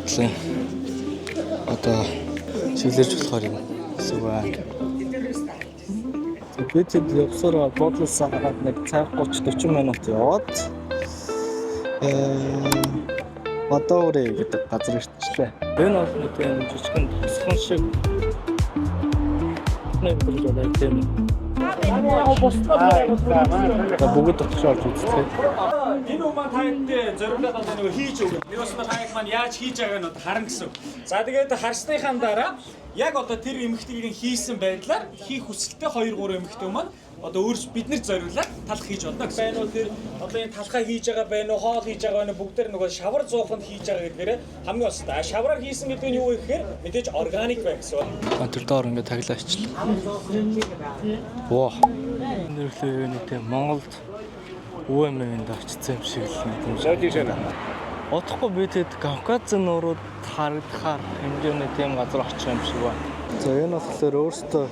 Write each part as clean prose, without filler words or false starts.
бодлын одоо чиглэж болохоор юм эсвэл байна. Бид явсараа бодлосоо хараад нэг цаг 30-40 минут яваад Бадаури гэдэг газар ирчлээ. Энэ бол нэг юм жижигхэн тусган шиг нэг зүйл тийм. Бүгд тогтоож үзлээ. Энэ хүмүүс танд зориулаад одоо нэг хийж өгөх. Нэгс нь хаяг маань яаж хийж байгааг нь одоо харна гэсэн. За тэгээд харсныхаа дараа яг одоо тэр эмэгтэйгийн хийсэн байдлаар хийх хүсэлтэй 2-3 эмэгтэй маань одоо өөрс биднэрт зориулаад талх хийж болно гэсэн. Байна уу тэр одоо энэ талхаа хийж байгаа байна уу, хоол хийж байгаа байна уу, бүгдээр нөгөө шавар зууханд хийж байгаа гэдгээр хамгийн остой. Шавраар хийсэн гэдэг нь юу вэ гэхээр мэдээж органик байх гэсэн. Тэр доор ингээд таглаачлаа. Воо. Нэрхлээ нэг тийм Монголд өвөмэнд очсон юм шиг л юм. Содишна. Отохгүй бид Кавказын нуурууд харагдахаар хэмжээний тийм газар очих юм шиг байна. За энэ болохоор өөртөө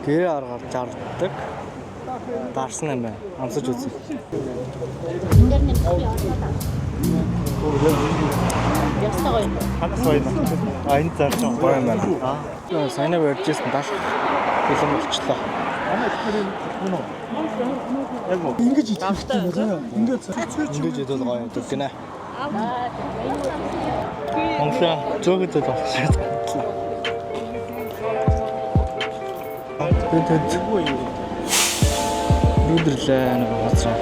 гэрээ аргаар жарддаг дарсан юм байна. Амсаж үзье. Ханаас байна. Энэ зарсан гоё юм байна. Сайн барьжсэн дааш бэлэн болчлоо. Ингэж идэх юм байна. Ингэж идэл гоё юм гинэ. Онцлог зөөгдөл болчихсон. Бүдэрлээ нэг газар.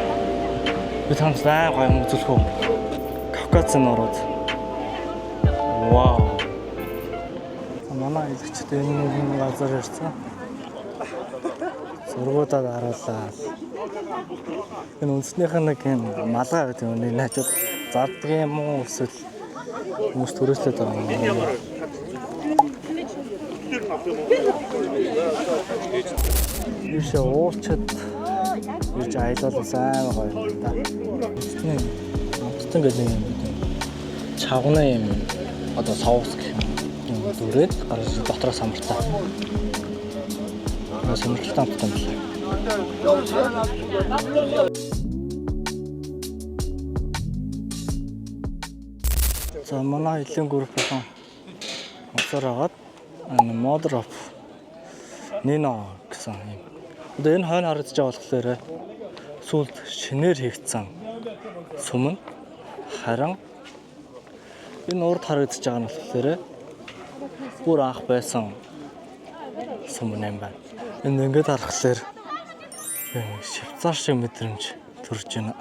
Бид хамтлаа гоё юм үзүүлэх үү. Кавказын нуурууд. Вау. Манай илагчд энэ газар ирсэн. Зургуудад харуулаад. Энэ үндэснийх нь нэг юм малгай гэдэг юм. Найчууд зарддаг юм уу эсвэл хүмүүс төрөөслөд байгаа юм. Юуше уурчад юуж аялал сайн гоё юм да. Үндэсний амттан гэдэг юм. Чавганы юм. Одоо соус гэх юм. Дүрээд гараж дотроо самартаа. Самарталтай амттан байна. За манай хэлэн группийн онцоор хагаад энэ модроп Нино гэсэн юм. Одоо энэ хойно харагдаж байгаа болохоор сүүлд шинээр хийгдсэн сүмэн харин энэ урд харагдаж байгаа нь болохоор бүр анх байсан сүмэн юм байна. Энэ ингээд харахаар Швейцар шиг мэдрэмж төрж байна.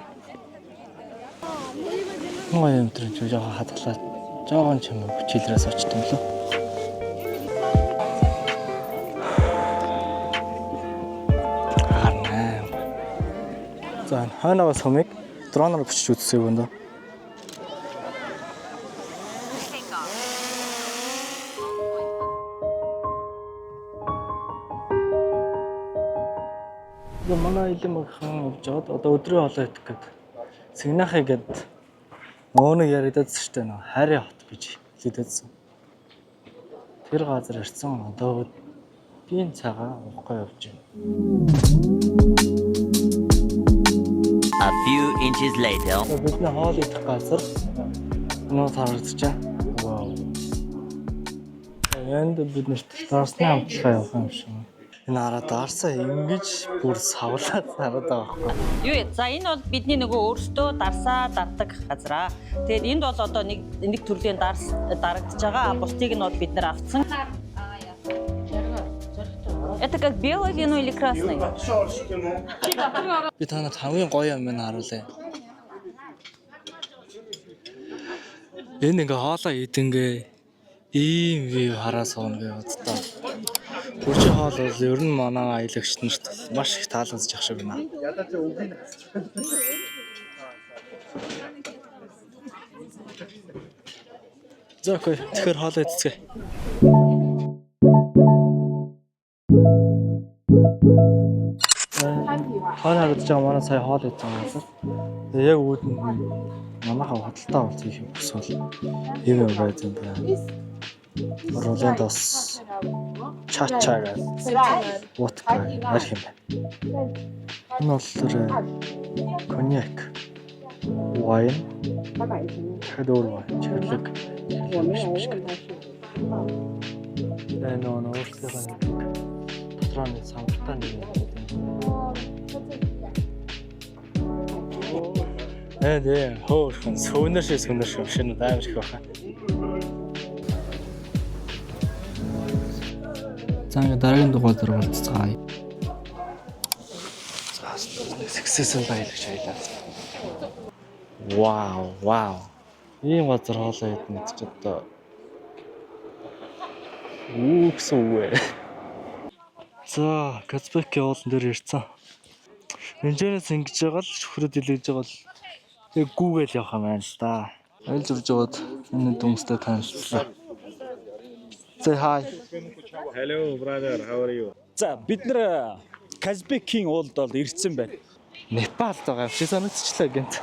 Гоё юм төрж жоохон хатгалаад жоохон чимээ хүчилрээс очсон лөө. Харна. За хойноогоо сумыг дроноор бичиж үзсэй гэнэ. Манай илийн маххан явжгаад одоо өдрийн хоолой идэх гээд Сигнахи гээд өөний яригдсан шүү дээ нөө хайрын хот гэж хэлээдсэн. Тэр газар ирсэн одоо биеийн цагаан уухгүй явж байна. A few inches later. Бидний хоол идэх газар нөө харагдаж байна. Вау. Энд бид нарт дарсны амтлаа явах юм шиг. Энэ хараа дарсаа ингэж бүр савлаад хараад байгаа байхгүй. Юу за энэ бол бидний нөгөө өөртөө дарсаа дардаг газар. Тэгээд энд бол одоо нэг төрлийн дарс дарагдж байгаа. Бусдыг нь бол бид нар авцсан. Это как белое вино или красное? Би танад хамгийн гоё юм харуулъя. Энэ ингээ хоолоо идэнгээ ийм вью хараа сууна гэж боддоо. Үржи хоол бол ер нь манай аялагч нарт маш их таалагдж ах шиг байна. За окей, тэгэхээр хоолоо идцгээе. Хоол харагдаж байгаа манай сая хоол идсэн газар. Тэгээ яг үүдэн манайхаа худалдаа авалт хийх юм эсвэл ийм юм байт юм байна. Ролендос чача гэдэг водка арих юм байна. Энэ бол коньяк. Wine. Дахиад өөр wine. Чирлэг. Энэ өөрсдийнхөө дотрооны самбартаа нэг юм. Ээ, хөөхөн сүүнэш шинэ аим шиг байна. За ингээ дараагийн дугаар дээр уулзцгаая. Successful баялагч аялаа. Вау. Ийм газар хоолой идэх нь ч одоо гэсэн үг ээ. За, Казбек явуулан дээр ирсэн. Энэжээс ингэж байгаа л шүхрээд илгэж байгаа л тэг гүүгээл явах юм байна л да. Айлж урж яваад энэ дүнстэй танилцлаа. Say hi. Hello brother, how are you? За бид нэр Казбекийн уулд бол ирсэн байна. Непалд байгаа юм шиг санагдчихлаа гэнт.